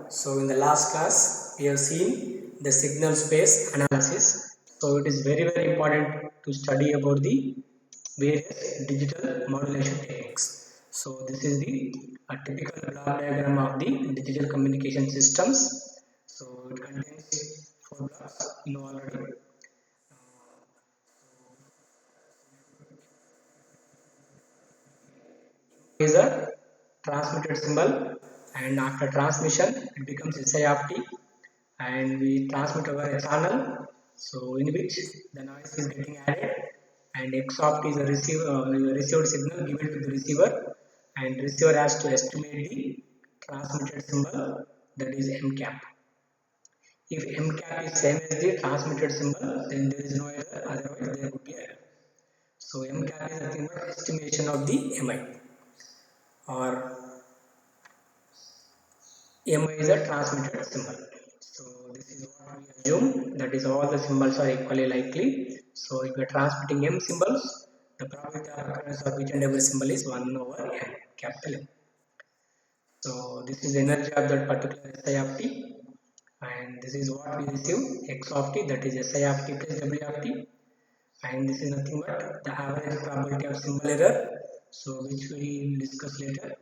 So in the last class we have seen the signal space analysis. So it is very important to study about the various digital modulation techniques. So this is the typical block diagram of the digital communication systems. So it contains four blocks, you know already. Is a transmitted symbol, and after transmission it becomes SI of t, and we transmit over a channel, so in which the noise is getting added, and X of t is a received signal given to the receiver, and receiver has to estimate the transmitted symbol, that is M cap. If M cap is same as the transmitted symbol, then there is no error, otherwise there would be error. So M cap is nothing but estimation of the MI, or MI is a transmitted symbol. So this is what we assume, that is all the symbols are equally likely. So if you are transmitting M symbols, the probability of occurrence of each and every symbol is 1 over M, capital M. So this is the energy of that particular SI of t, and this is what we receive, X of t, that is SI of t plus W of t, and this is nothing but the average probability of symbol error, so which we will discuss later.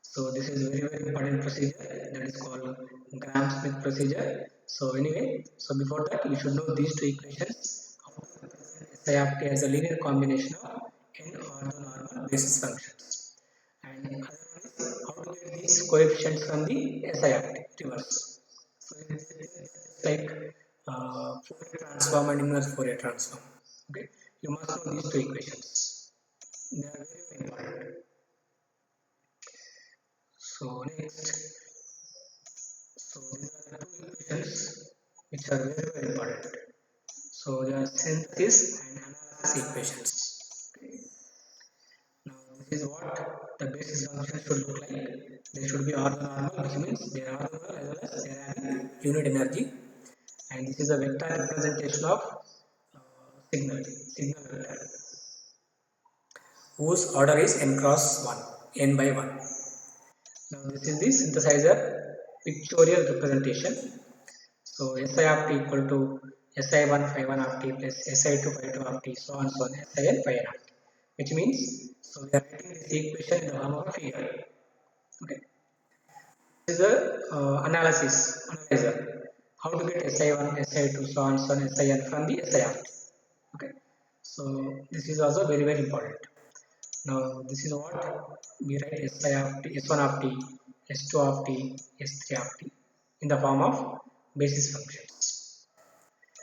So this is very important procedure, that is called Gram-Smith procedure. So anyway, so before that you should know these two equations. How to represent SI of t as a linear combination of n orthonormal basis functions, and other one is how to get these coefficients from the SI of t reverse. So it's like Fourier transform and inverse Fourier transform. Okay, you must know these two equations. They are very important. So next, so these are the two equations which are very important. So they are synthesis and analysis equations. Okay. Now this is what the basis function should look like. They should be orthonormal, which means they are orthonormal as well as they are having unit energy. And this is a vector representation of signal vector, whose order is n cross 1, n by 1. Now this is the synthesizer pictorial representation. So SI of t equal to SI1 phi1 of t plus SI2 phi2 of t, so on so on, SIN phi n of t, which means, so we are writing this equation in the form of a figure. Okay, this is a analyzer. How to get SI1, SI2, so on so on, SIN from the SI of t. Okay, so this is also very important. Now this is what we write SI of t, S1 of t, S2 of t, S3 of t in the form of basis functions.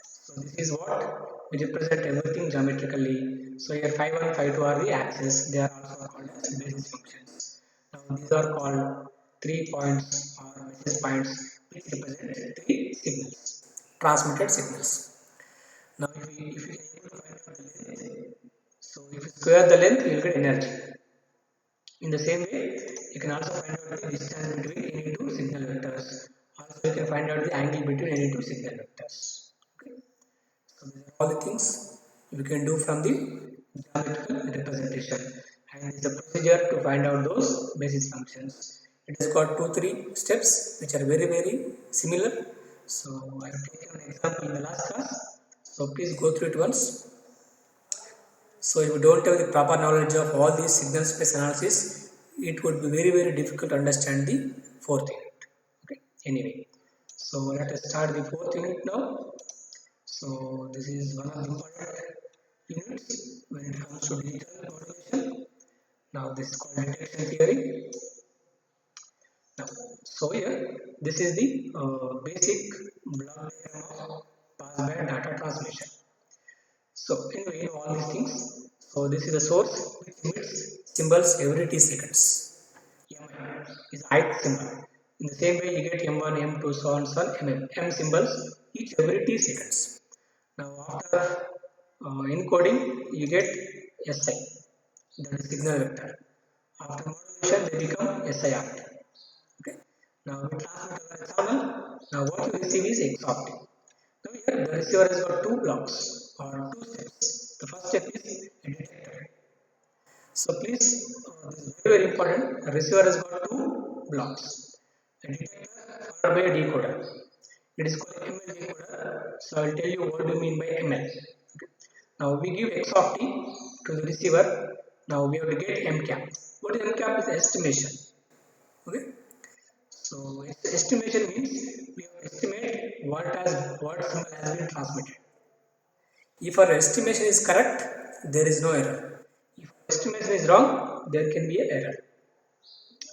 So this is what we represent everything geometrically. So here phi1, phi2 are the axes. They are also called as basis functions. Now these are called 3 points or basis points which represent 3 signals, transmitted signals. Now if we can able to find out the length, so if you square the length, you will get energy. In the same way, you can also find out the distance between any two signal vectors. Also, you can find out the angle between any two signal vectors. Okay. So these are all the things we can do from the geometrical representation, and it's a procedure to find out those basis functions. It has got 2-3 steps which are very similar. So I have taken an example in the last class. So please go through it once. So if you don't have the proper knowledge of all these signal space analysis, it would be very difficult to understand the fourth unit. Okay. Anyway, so let us start the fourth unit now. So this is one of the important units when it comes to digital modulation. Now this is called detection theory. Now, so here this is the basic block diagram of passband data transmission. So anyway, you know all these things. So this is the source which emits symbols every t seconds. M is ith symbol. In the same way, you get M1, M2, so on, M symbols each every t seconds. Now after encoding, you get SI, that is signal vector. After modulation, they become SI of t. Okay. Now we transmit over a channel. Now what you receive is X of t. Now here the receiver has got two blocks or two steps. The first step is a detector. So please, this is very important. The receiver has got two blocks. a detector followed by a decoder. It is called ML decoder. So I will tell you what do you mean by ML. Okay. Now we give x of t to the receiver. Now we have to get MCAP. What is MCAP? Is estimation. Okay. So estimation means we have to estimate what symbol has been transmitted. If our estimation is correct, there is no error. If our estimation is wrong, there can be an error.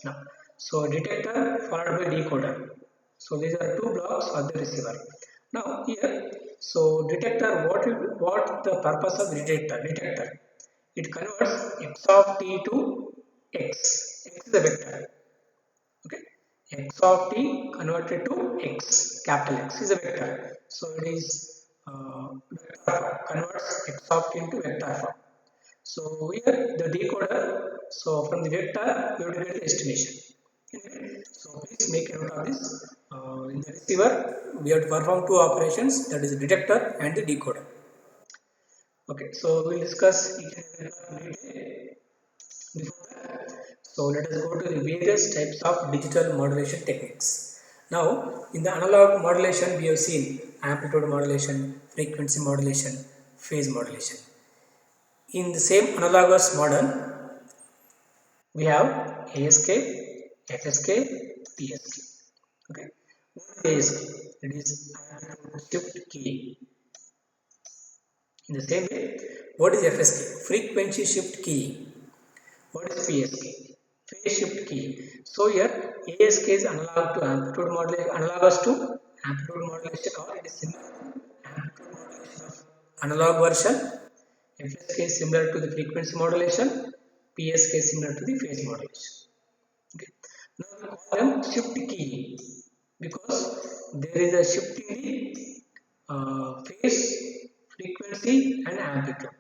Now, so detector followed by decoder. So these are two blocks of the receiver. Now here, so detector, what the purpose of detector? Detector, it converts x of t to x. X is a vector. Okay, x of t converted to x. Capital X is a vector. So it is vector form. Converts x of t into vector form. So here the decoder. So from the vector, you have to get the estimation. So please make a note of this. In the receiver, we have to perform two operations, that is the detector and the decoder. Okay, so we'll discuss each and every detail. Before that, so let us go to the various types of digital modulation techniques. Now, in the analog modulation, we have seen amplitude modulation, frequency modulation, phase modulation. In the same analogous model, we have ASK, FSK, PSK. Okay, what is ASK? It is amplitude shift keying. In the same way, what is FSK? Frequency shift keying. What is PSK? Phase shift keying. So here ASK is analog to amplitude modulation, analogous to amplitude modulation, or it is similar to amplitude modulation of analog version. FSK is similar to the frequency modulation. PSK is similar to the phase modulation. Okay. Now we call them shift keying because there is a shift in the phase, frequency, and amplitude.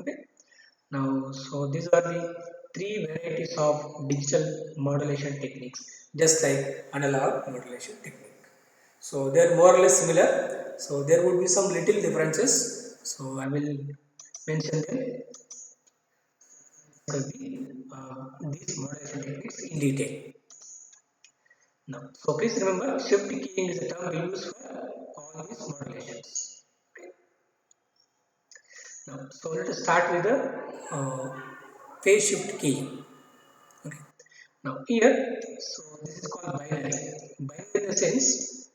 Okay. Now, so these are the three varieties of digital modulation techniques, just like analog modulation technique. So they are more or less similar. So there would be some little differences. So I will mention them. These modulation techniques in detail. Now, so please remember, shift keying is a term we use for all these modulations. Okay. Now, so let us start with the phase shift keying. Okay. Now here, so this is called binary. Binary in the sense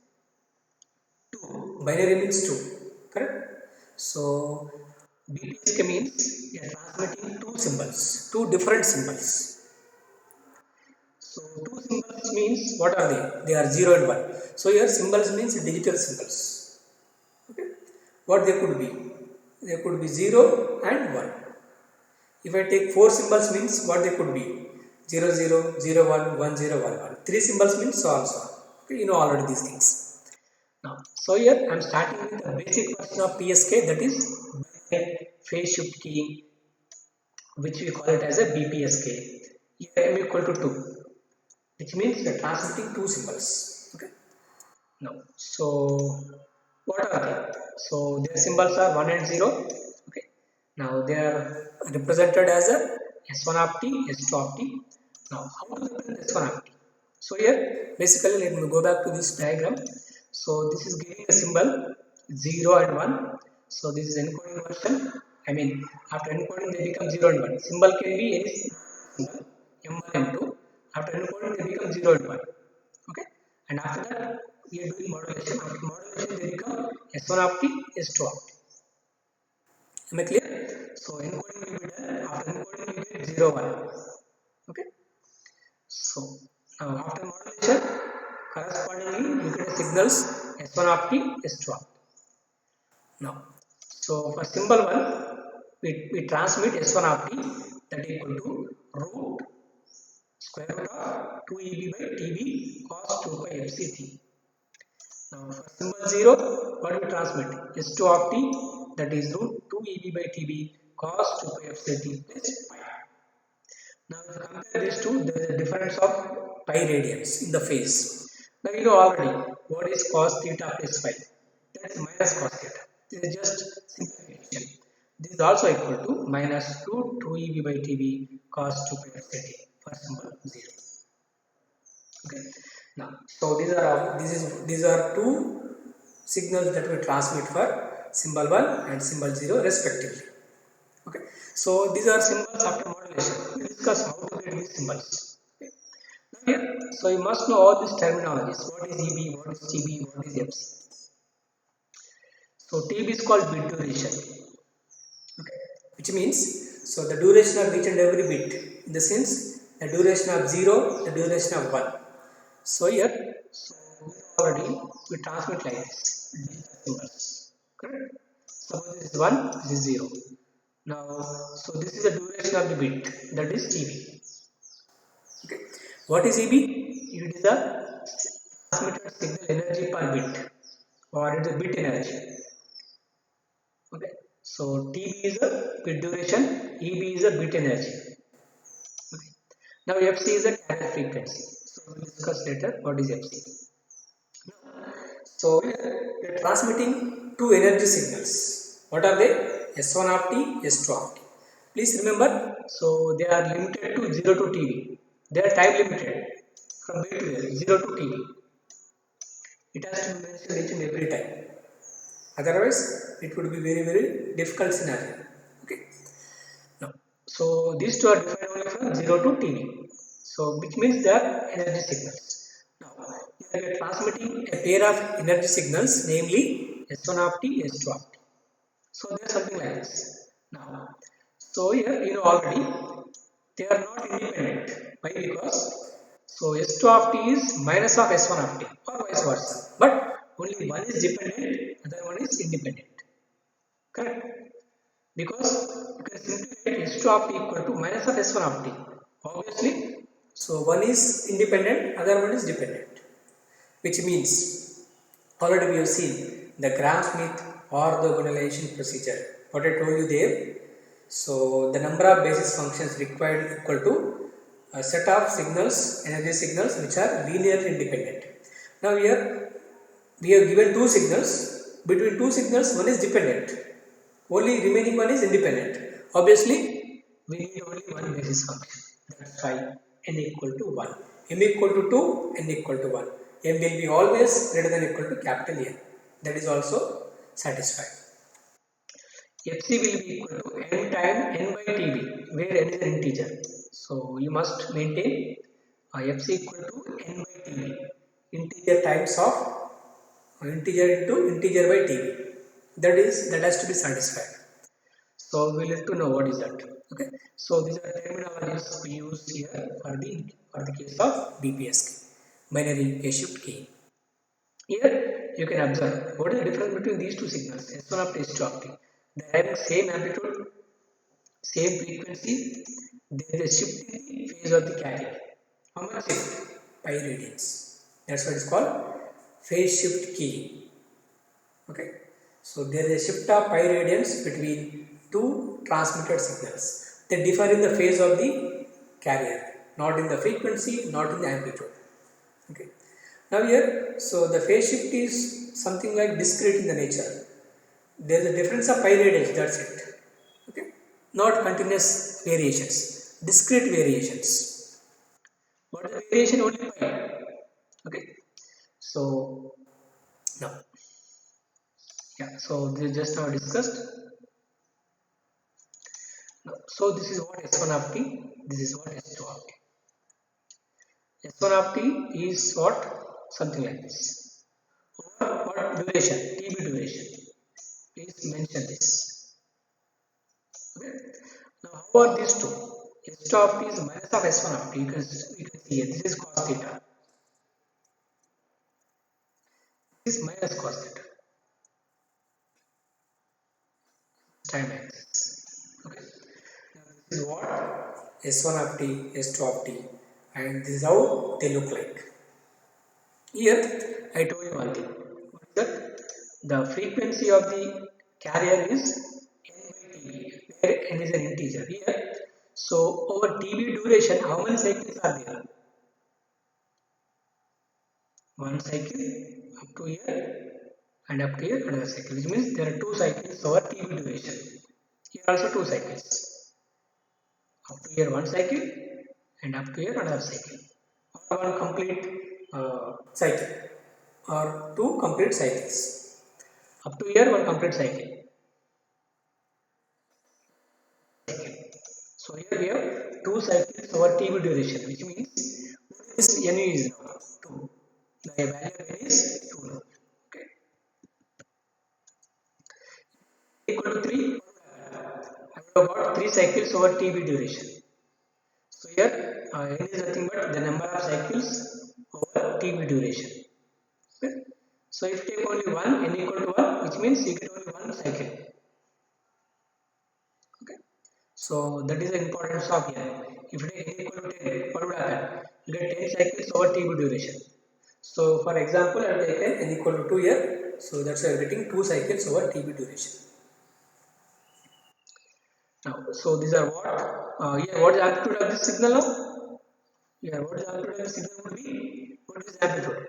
two. Binary means two, correct? So BPSK means we are transmitting two symbols, two different symbols. So two symbols means what are they? They are 0 and 1. So here symbols means digital symbols. Okay. What they could be? They could be 0 and 1. If I take 4 symbols means what they could be? 0 0 0 1 1 0 1 1. 3 symbols means so also. Okay, you know already these things. Now, so here I am starting with the basic version of PSK, that is phase shift keying, which we call it as a BPSK. Here m equal to 2, which means we are transmitting two symbols. Okay. Now, so what are they? So their symbols are 1 and 0. Okay. Now they are represented as a S1 of t, S2 of t. Now how to represent S1 of t? So here basically let me go back to this diagram. So this is giving a symbol 0 and 1. So this is encoding version. I mean after encoding they become 0 and 1. Symbol can be any symbol M1, M2. After encoding they become 0 and 1. Okay. And after that we are doing modulation. After modulation they become S1 of t, S2 of t. Am I clear? So encoding will be done. After encoding we get 0 1. Okay. So now after modulation, correspondingly you get signals S1 of t, S2 of t. Now, so for symbol 1, we transmit S1 of t, that equal to root square root of 2 EB by TB cos 2 pi FCT. Now for symbol 0, what we transmit? S2 of t, that is root 2 EB by TB cos 2 pi FCT plus pi. Now if you compare these two, there is a difference of pi radians in the phase. Now you know already what is cos theta plus phi. That is minus cos theta. This is just simplification. This is also equal to minus root 2 EB by TB cos 2 pi FCT for symbol 0. Okay. Now, so these are two signals that we transmit for symbol 1 and symbol 0 respectively. Okay. So these are symbols after modulation. We discuss how to get these symbols. Okay. Now here, so you must know all these terminologies. What is EB? What is TB? What is FC? So TB is called bit duration. Okay. Which means, so the duration of each and every bit, in the sense the duration of 0, the duration of 1. So here, so already we transmit like this, digital symbols. Correct? Suppose this is 1, this is 0. Now, so this is the duration of the bit, that is TB. Okay. What is EB? It is the transmitted signal energy per bit, or it is a bit energy. Okay. So TB is a bit duration, EB is a bit energy. Okay. Now FC is a carrier frequency. So we'll discuss later what is FC. So we are transmitting two energy signals. What are they? S1 of t, S2 of t. Please remember, so they are limited to 0 to TB. They are time limited from bit to 0 to TB. It has to be mentioned each and every time. Otherwise, it would be very difficult scenario. Okay. Now, so these two are defined only from 0 to TB. So which means they are energy signals. Now, we are transmitting a pair of energy signals, namely S1 of t, S2 of t. So they are something like this. Now, so here you know already they are not independent. Why? Because so S2 of t is minus of S1 of t, or vice versa. But only one is dependent, other one is independent. Correct? Because you can simply write S2 of t equal to minus of S1 of t. Obviously, so one is independent, other one is dependent. Which means, already we have seen the Gram-Schmidt orthogonalization procedure. What I told you there. So the number of basis functions required equal to a set of signals, energy signals, which are linearly independent. Now here we have given two signals. Between two signals, one is dependent. Only remaining one is independent. Obviously, we need only one basis function. That's why n equal to 1. M equal to 2, n equal to 1. M will be always greater than or equal to capital N. That is also satisfied. FC will be equal to n time n by TB, where n is an integer. So you must maintain FC equal to n by TB, integer times of integer into integer by TB. That has to be satisfied. So we will have to know what is that. Okay. So these are terminologies we use here for the case of BPSK, binary phase shift key. Here you can observe what is the difference between these two signals, S1 of t, S2 of t. They are having same amplitude, same frequency. There is a shift in the phase of the carrier. How much shift? Pi radians. That's what is called phase shift key. Okay. So there is a shift of pi radians between two transmitted signals. They differ in the phase of the carrier, not in the frequency, not in the amplitude. Okay. Now here, so the phase shift is something like discrete in the nature. There is a difference of pi radians, that's it. Okay. Not continuous variations, discrete variations. What is the variation? Only pi. Okay. So now, yeah. So this is just now discussed. So this is what S1 of t, this is what S2 of t. S1 of t is what? Something like this. Over what duration? TB duration. Please mention this. Okay. Now how are these two? S2 of t is minus of S1 of t. You can see here. This is cos theta. This is minus cos theta. Time axis. Okay. Now this is what? S1 of t, S2 of t, and this is how they look like. Here I told you one thing. What is that? The frequency of the carrier is n by TB, where n is an integer. Here, so over TB duration, how many cycles are there? One cycle up to here, and up to here another cycle, which means there are two cycles over TB duration. Here also two cycles. Up to here one cycle, and up to here another cycle. or one complete cycle, or two complete cycles. Up to here, one complete cycle. So here we have two cycles over TB duration, which means this NU is now 2. The value of N is 2 now. Okay. Equal to 3, I have got 3 cycles over TB duration. So here N is nothing but the number of cycles over TB duration. Okay. So if you take only 1, N equal to 1, which means you get only 1 cycle. Okay. So that is the importance of here. If you take N equal to 10, what would happen? You get 10 cycles over TB duration. So for example, I have taken N equal to 2 here. So that's why I am getting 2 cycles over TB duration. Now, so these are what? Here, what is the amplitude of this signal now? Here, what is the amplitude of the signal would be? What is the amplitude?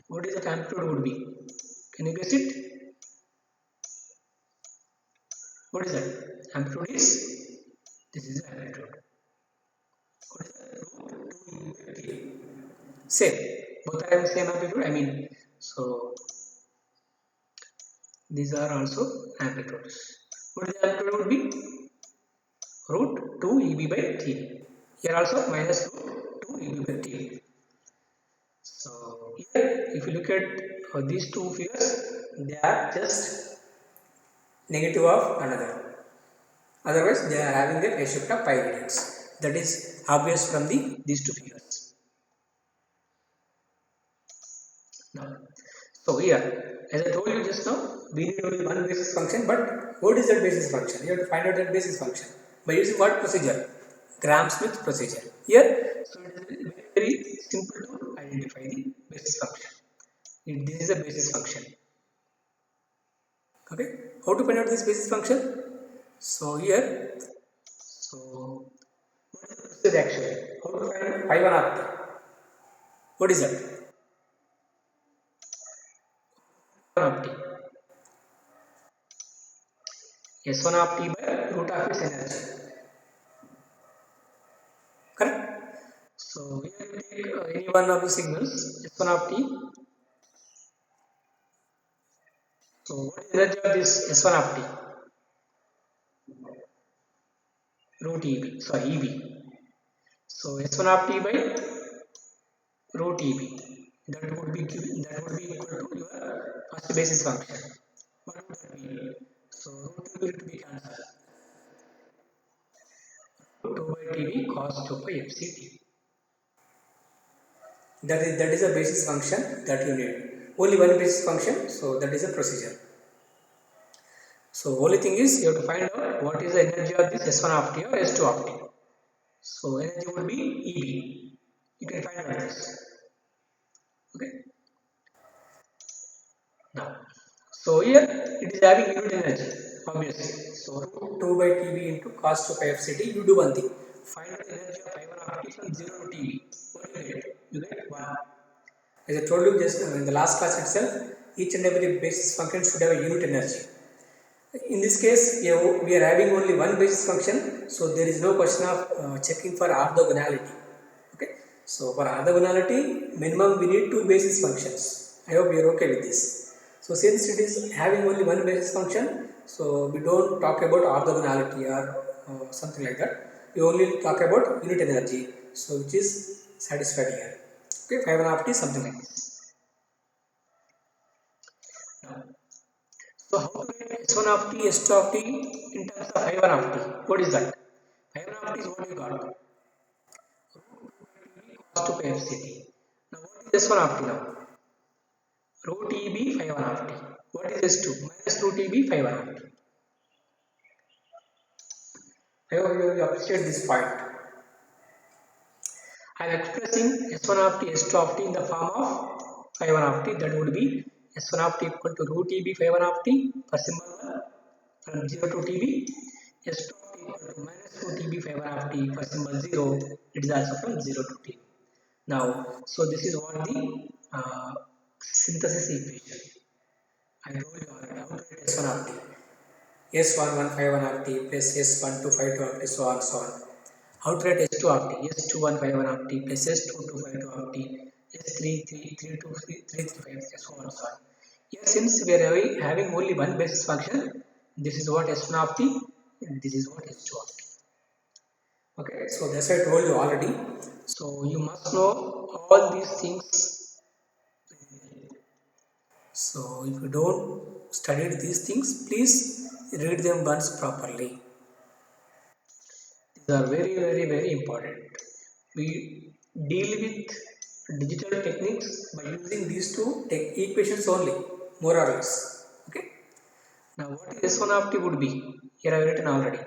What is the amplitude would be? Can you guess it? What is that? Amplitude is, this is the amplitude. What is that? Same. Both are having same amplitude. I mean, so these are also amplitudes. What is the amplitude would be? Root 2 EB by T. Here also minus root 2 EB by T. So here, if you look at these two figures, they are just negative of another. Otherwise, they are having a phase shift of pi radians. That is obvious from these two figures. Now, so here, as I told you just now, we need only one basis function. But what is that basis function? You have to find out that basis function by using what procedure? Gram-Schmidt procedure. Here, so it is very simple to identify the basis function. This is a basis function. Okay, how to find out this basis function? So here, so what is the procedure actually? How to find pi 1 of t? What is that? 1 of t. S1 of t by root of its energy. Correct? So here we take any one of the signals, S1 of t. So what is the energy of this S1 of t? Root EB, sorry EB. So S1 of t by root EB. That would be equal to your first basis function. What would that be? So root EB will be cancelled. 2 by TB cos 2 by FCT. That is a basis function that you need. Only one basis function, so that is a procedure. So only thing is you have to find out what is the energy of this S1 of t or S2 of t. So energy would be EB. You can find out this. Okay. Now, so here it is having unit energy, obviously. So root 2 by TB into cos 2 pi FCT. You do one thing. Find out the energy of pi 1 of t from 0 to TB. What do you get? You get 1. As I told you just in the last class itself, each and every basis function should have a unit energy. In this case, we are having only one basis function, so there is no question of checking for orthogonality. Okay, so for orthogonality, minimum we need two basis functions. I hope you are okay with this. So since it is having only one basis function, so we don't talk about orthogonality or something like that. We only talk about unit energy, so which is satisfied here. Okay, 5.5 t something like this. Now, so how to write S1 of t, S2 of t in terms of phi 1 of t? What is that? Phi 1 of t is what we got. Cos 2 pi FCT. Now what is S1 of t now? Root EB phi 1 of t. What is S2? Minus root EB phi 1 of t. I hope you appreciate this point. I am expressing S1 of t, S2 of t in the form of phi 1 of t. That would be S1 of t equal to root EB phi 1 of t for symbol 1 from 0 to TB. S2 of t equal to minus root EB phi 1 of t for symbol 0. It is also from 0 to TB. Now, so this is what the synthesis equation. I told you already how to write S1 of t. S11 phi 1 of t plus S12 phi 2 of t, so on so on. how to write S2 of t, S2151 of t plus S2252 of t, S333235, so on and so on. Here, since we are having only one basis function, this is what S1 of t, and this is what S2 of t. Okay, so that's what I told you already. So you must know all these things. So if you don't study these things, please read them once properly. These are very, very, very important. We deal with digital techniques by using these two equations only, more or less. Okay. Now what is S1 of t would be? Here I have written already.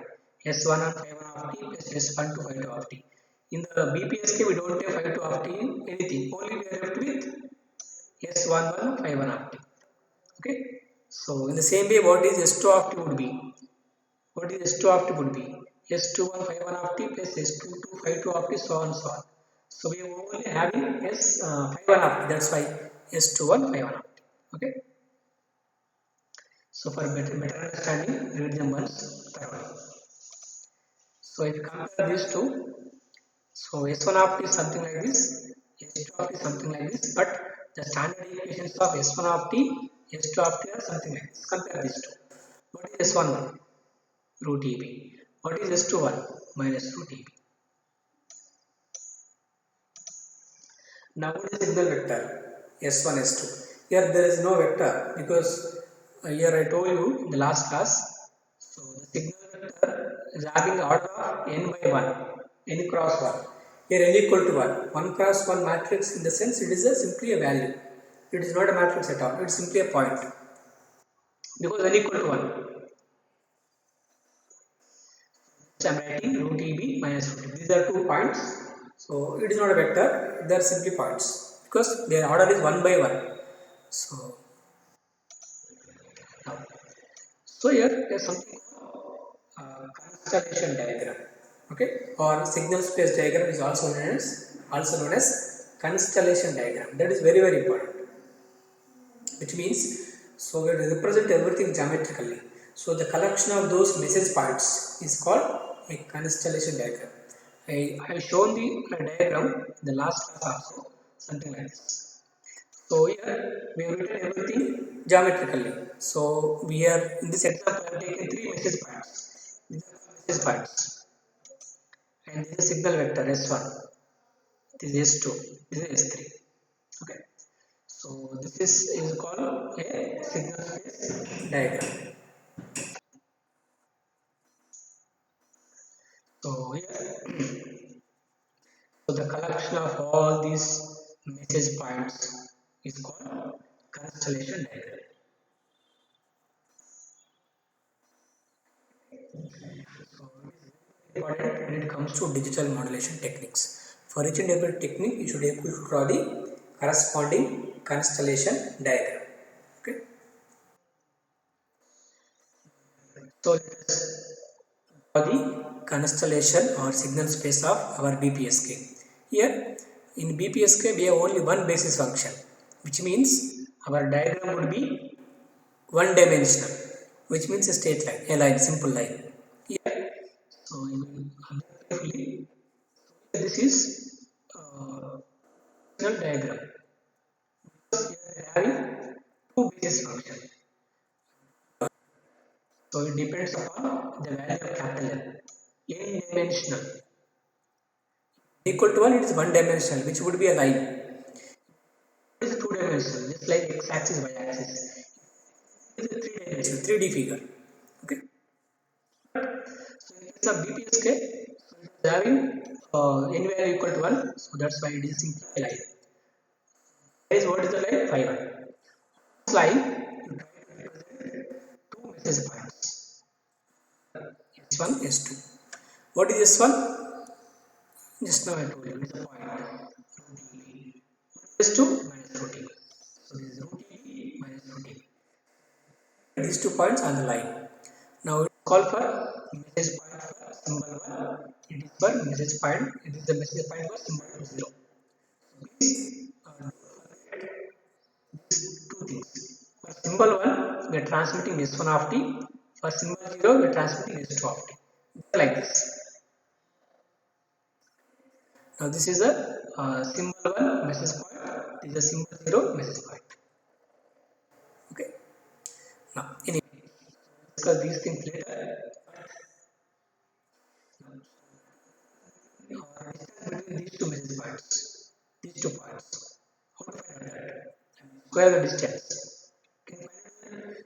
S1 and 5 of t plus S1 to 5 of t. In the BPSK we don't have 5 of t anything. Only we are left with S11 5 of t. Okay. So in the same way, what is S2 of t would be? What is S2 of t would be? S21 51 of t plus S22 52 of t, so on and so on. So we are only having S51 of t. That's why S21 51 of t. Okay. So for better understanding, read them once thoroughly. So if you compare these two, so S1 of t is something like this, S2 of t is something like this, but the standard equations of S1 of t, S2 of t are something like this. Compare these two. What is S11? Root EB. What is S21? Minus root EB. Now what is signal vector? S1, S2. Here there is no vector because here I told you in the last class. So the signal vector is having order of n by 1, n cross 1. Here n equal to 1. 1 cross 1 matrix, in the sense it is simply a value. It is not a matrix at all. It is simply a point. Because n equal to 1. So I am writing root EB minus root EB. These are 2 points. So it is not a vector. They are simply points. Because their order is 1 by 1. So now, so here there is something constellation diagram, okay, or signal space diagram is also known as constellation diagram. That is very, very important. Which means, so we represent everything geometrically. So the collection of those message points is called a constellation diagram. I have shown the diagram in the last class also, something like this. So here we have written everything geometrically. So we are in this example I have taken 3 message points. These are message points. And this is signal vector S1. This is S2. This is S3. Okay. So this is called a signal space diagram. So here, so the collection of all these message points is called constellation diagram. So important when it comes to digital modulation techniques. For each and every technique, you should be able to draw the corresponding constellation diagram. Okay. So let us draw the constellation or signal space of our BPSK. Here in BPSK we have only one basis function, which means our diagram would be one dimensional, which means a straight line, a line, simple line. Here, so you will observe carefully. This is diagram. Because we are having 2 basis functions. So it depends upon the value of capital N. N-dimensional. Equal to 1, it is 1 dimensional, which would be a line. It is 2 dimensional, just like x-axis, y-axis. It is a 3 dimensional, 3D figure. Okay. So in case of BPSK, so it is having n value equal to 1, so that's why it is simply a line. What is the line? 5. This line, you try to represent 2 message points. S1, S2. What is S1? Just now I told you, it's a point. S2 minus root EB. So this is root EB minus root EB. These 2 points on the line. Now it is called for message point for symbol 1. It is for message point. It is the message point for symbol 0. So please these 2 things. For symbol 1, we are transmitting S1 of t. For symbol 0, we are transmitting S2 of t. Like this. Now this is a symbol 1 message point, this is a symbol 0 message point. Okay. Now anyway, discuss these things later. Between these two message points, these 2 points, how to find out that? Square the distance. Can you find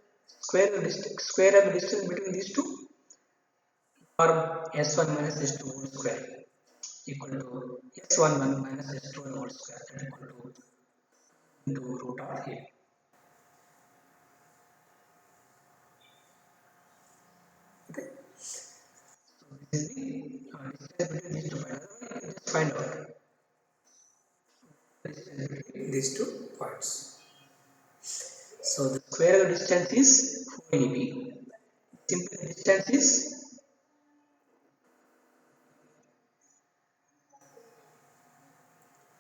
square the distance between these two? Form s1 minus s2 whole square equal to s11 minus s2 whole square, that equal to into root of a. Okay. So this is the distance between these 2 points. Just find out the distance between these 2 points. So the square of the distance is 4 EB. Simply the distance is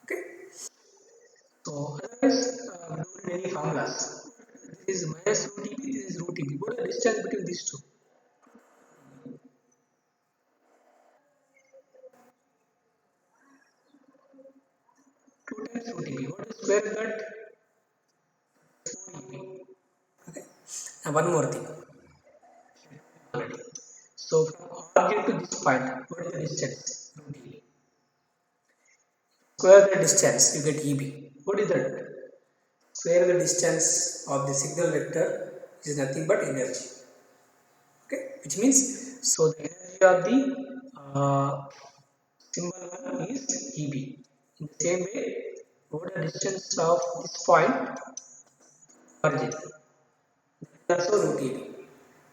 okay. So otherwise, don't need any formulas. This is minus root EB, this is root EB. What is the distance between these two? 2 times root EB. What is square of that? 4 EB. Okay. Now one more thing. Already. So from origin to this point, what is the distance? Root EB. Square the distance, you get EB. What is that? Square the distance of the signal vector is nothing but energy. Okay, which means so the energy of the symbol 1 is EB. In the same way, what is the distance of this point origin? That is also root EB.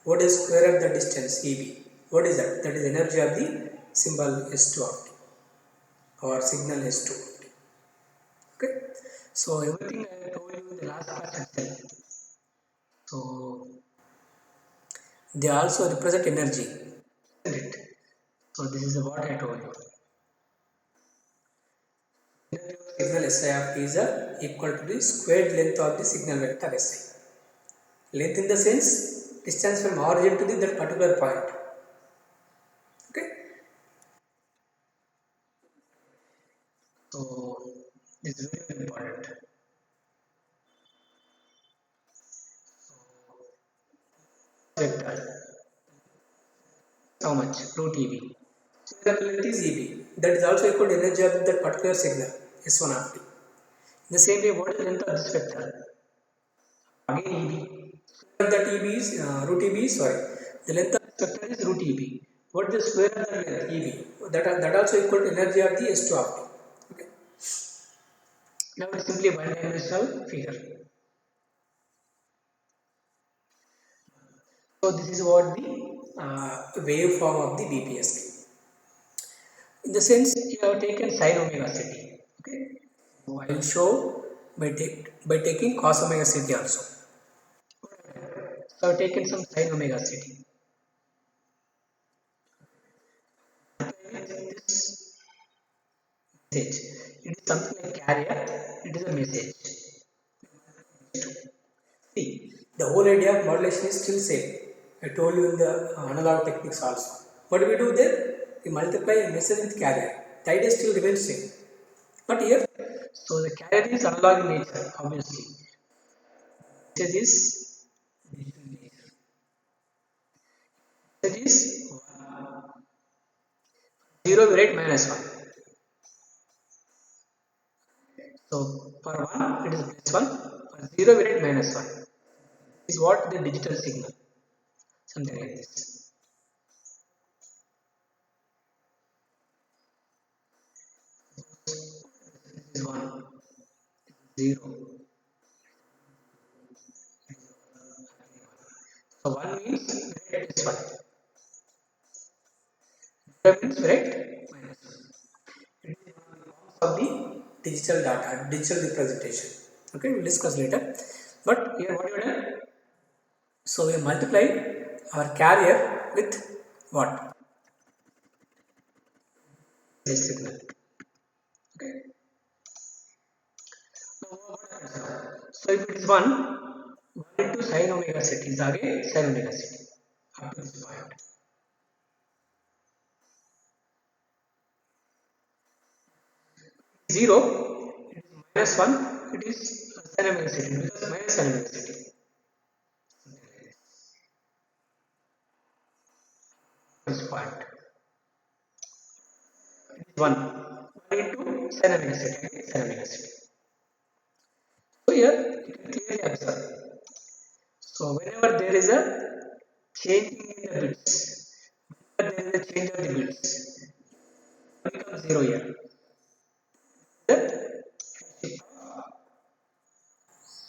What is square of the distance EB? What is that? That is energy of the symbol S2 of t or signal S2 of t. Okay, so everything I told you in the last class itself. So they also represent energy, isn't it? So this is what I told you. Signal Si of t is equal to the squared length of the signal vector Si. Length in the sense distance from origin to that particular point. Okay. So this is very, very important. Vector. How much? Root EB. So the length is EB. That is also equal to energy of that particular signal S1 of t. In the same way, what is the length of this vector? Again EB. So that EB is root EB. Sorry, the length of this vector is root EB. What is the square of the length? EB. That also equal to energy of the S2 of t. Okay. Now it is simply a one-dimensional figure. So this is what the waveform of the BPSK. In the sense you have taken sin omega ct. Okay. So I will show by taking cos omega ct also. So I have taken some sin omega ct. This message. It is something like carrier. It is a message. See, the whole idea of modulation is still same. I told you in the analog techniques also. What do we do there? We multiply a message with carrier. The idea still remains same. But here, so the carrier is analog in nature, obviously. Message is digital in nature. Message is 0 we write -1. So for 1 it is +1, for 0 we write -1. This is what the digital signal. Something like this. This is 1, 0. So 1 means +1. 0 means -1. It is of the digital data, digital representation. Okay, we'll discuss later. But here what we have done? So we multiply our carrier with what? This signal. Okay. Now what happens? So if it is 1 into sin omega ct is again sin omega ct up to this point. 0, it is minus 1, it is sin omega ct because minus sin omega ct. This point. It is 1 into sin omega ct, sin omega ct. So here you can clearly observe. So whenever there is a changing in the bits, whenever there is a change of the bits, it becomes 0 here. The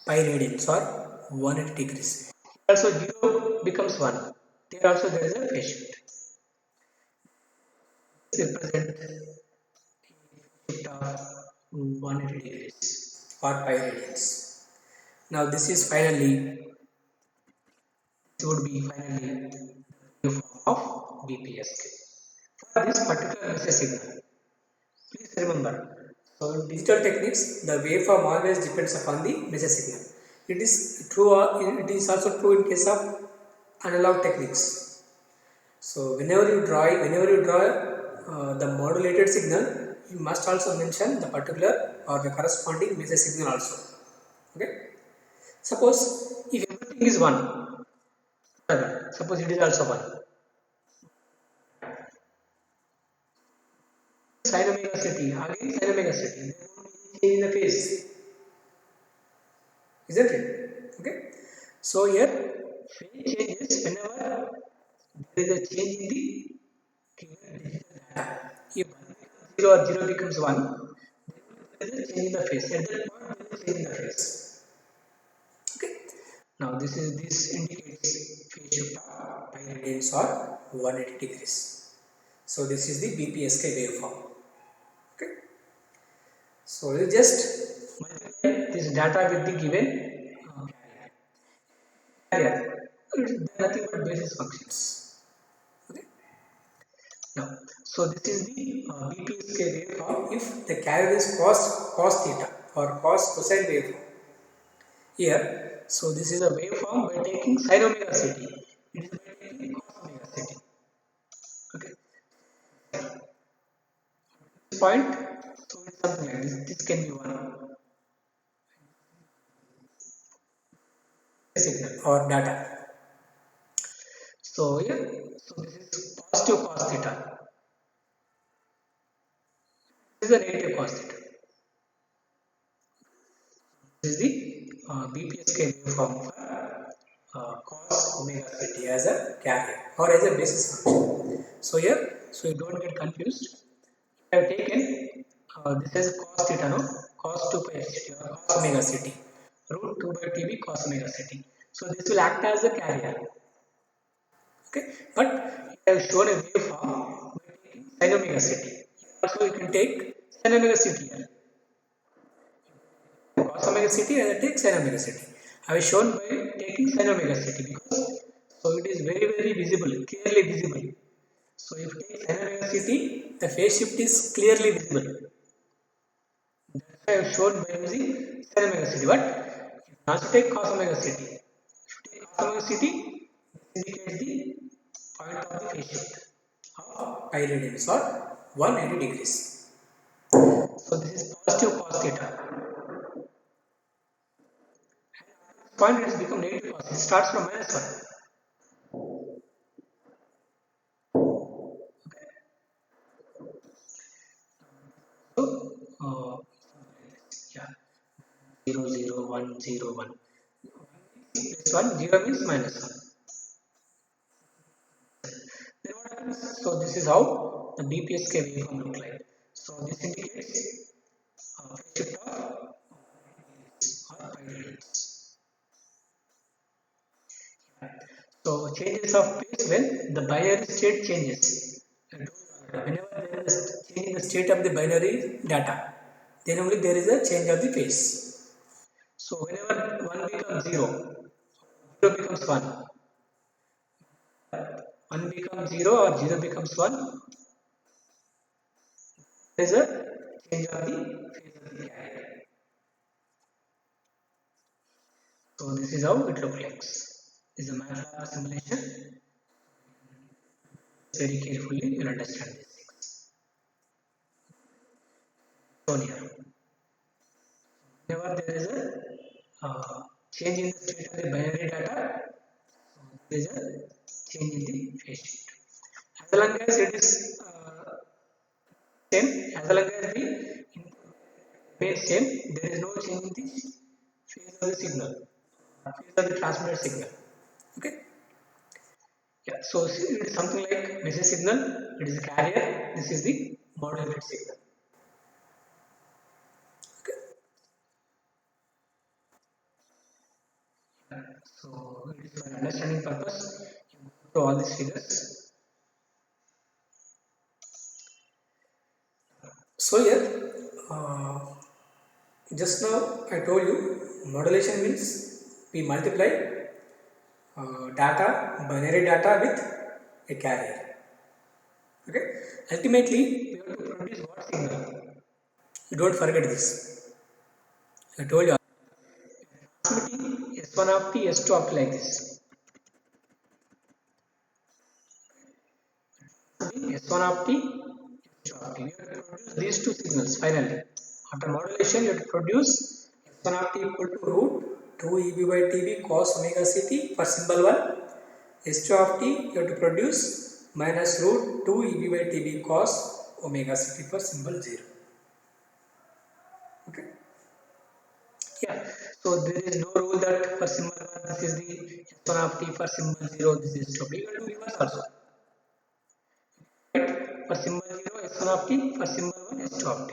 pi radians or 180 degrees. Also 0 becomes 1. There also there is a phase shift. This represents shift of 180 degrees or pi radians. Now this is finally, this would be finally the form of BPSK. For this particular message signal, please remember, so in digital techniques, the waveform always depends upon the message signal. It is true, it is also true in case of analog techniques. So whenever you draw the modulated signal, you must also mention the particular or the corresponding message signal also. Okay. Suppose if everything is 1, suppose it is also 1. Sin omega ct, again sin omega ct, change in the phase, isn't it? Okay. So here phase changes whenever there is a change in the given digital data. If 1 becomes 0 or 0 becomes 1, there is a change in the phase. At that point, there is a change in the phase. Okay. Now this indicates phase shift of pi radians or 180 degrees. So this is the BPSK waveform. Okay. So you just multiply this data with the given carrier. It is nothing but basis functions. Okay. Now, so this is the BPSK waveform if the carrier is cos theta or cosine waveform. Here, so this is a waveform by taking sin omega ct. It is by taking cos omega ct. Okay. This point, so it's something like this. This can be one signal or data. So here, so this is positive cos theta. This is a negative cos theta. This is the BPSK waveform for cos omega ct as a carrier or as a basis function. So here, so you don't get confused. I have taken this is cos theta, no, cos 2 pi ct or cos omega ct, root 2 by tb cos omega ct. So this will act as a carrier. Okay, but I have shown a waveform by taking sin omega ct. Also, you can take sin omega ct here. Cos omega ct, I take sin omega ct. I have shown by taking sin omega ct because so it is very visible, clearly visible. So if you take sin omega ct, the phase shift is clearly visible. That's why I have shown by using sin omega ct. But if you also take cos omega ct, if you take cos omega ct, this indicates the point of the phase shift of pi radians or 180 degrees. So this is positive cos theta. Point it has become negative cos. It starts from minus 1. Okay. So yeah, 0 0 1 0 1 plus 1, 0 means minus 1. Then what happens? So this is how the BPSK waveform look like. So this indicates phase shift of or pi radians. So changes of phase when the binary state changes. Whenever there is a change in the state of the binary data, then only there is a change of the phase. So whenever 1 becomes 0, 0 becomes 1. 1 becomes 0 or 0 becomes 1, there is a change of the phase of the carrier. So this is how it looks like. This is a MATLAB simulation. Very carefully, you will understand this. shown here. Whenever there is a change in the state of the binary data, there is a change in the phase shift. As long as it is same, as long as the input remains same, there is no change in the phase of the signal, phase of the transmitted signal. Okay. Yeah. So it is something like message signal. It is a carrier. This is the modulated signal. Okay. So it is for understanding purpose. You go through all these figures. So here, just now I told you modulation means we multiply data, binary data with a carrier. Okay. Ultimately, we have to produce what signal? You don't forget this. I told you. Transmitting S1 of t, S2 of t like this. S1 of t, S2 of t. We have to produce these two signals finally. After modulation, you have to produce S1 of t equal to root 2 EB by TB cos omega ct for symbol 1. S2 of t you have to produce minus root 2 EB by TB cos omega ct for symbol 0. Okay. Yeah. So there is no rule that for symbol 1 this is the S1 of t, for symbol 0 this is S2 of t. You can do reverse also. Right? For symbol 0 S1 of t, for symbol 1 S2 of t.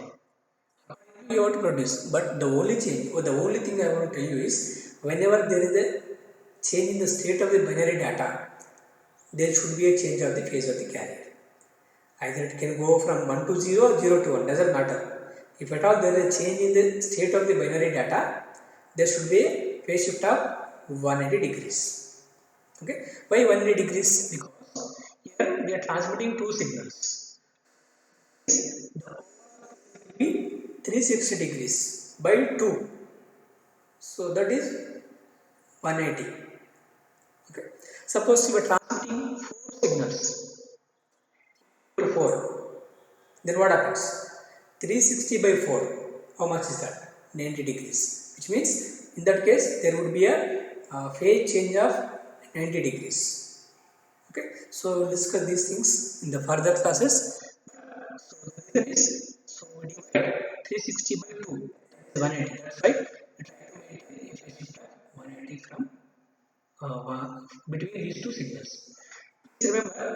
You have to produce, but the only change or the only thing I want to tell you is whenever there is a change in the state of the binary data, there should be a change of the phase of the carrier. Either it can go from 1 to 0 or 0 to 1, doesn't matter. If at all there is a change in the state of the binary data, there should be a phase shift of 180 degrees. Okay. Why 180 degrees? Because here we are transmitting two signals. Be 360 degrees by 2. So that is 180. Okay. Suppose you are transmitting 4 signals. 4. Then what happens? 360 by 4. How much is that? 90 degrees. Which means in that case there would be a phase change of 90 degrees. Okay. So we'll discuss these things in the further classes. So the reason is, so divide 360 by 2, that's 180. That's right. We try to make a phase shift of 180 from between these two signals. Please remember,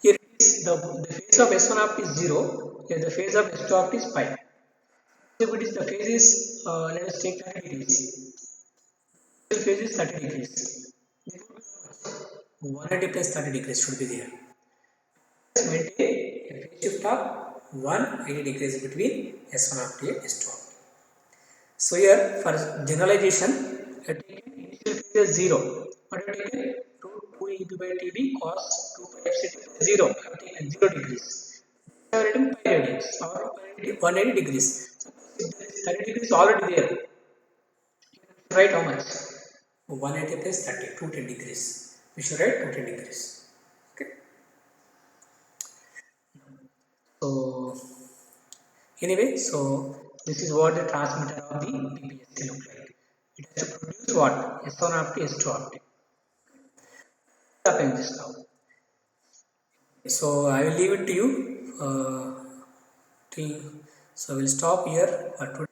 here is the phase of S1 of t is 0, here the phase of S2 of t is pi. So if it is the phase is, let us take 30 degrees. The phase is 30 degrees. 180 plus 30 degrees should be there. Let's maintain A phase shift of 180 degrees between S1 of t and S2 of t. So here for generalization, I have taken initial phase as 0. What I have taken? Root 2 EB by TB cos 2 pi ft 0. I have taken 0 degrees. I have written pi radians or 180 degrees. If there is 30 degrees already there, you can write how much? 180 plus 30, 210 degrees. We should write 210 degrees. Okay. So anyway, so this is what the transmitter of the BPSC look like. It has to produce what? S1 of t, S2 of t. What happens this now? So I will leave it to you. So we'll stop here for today.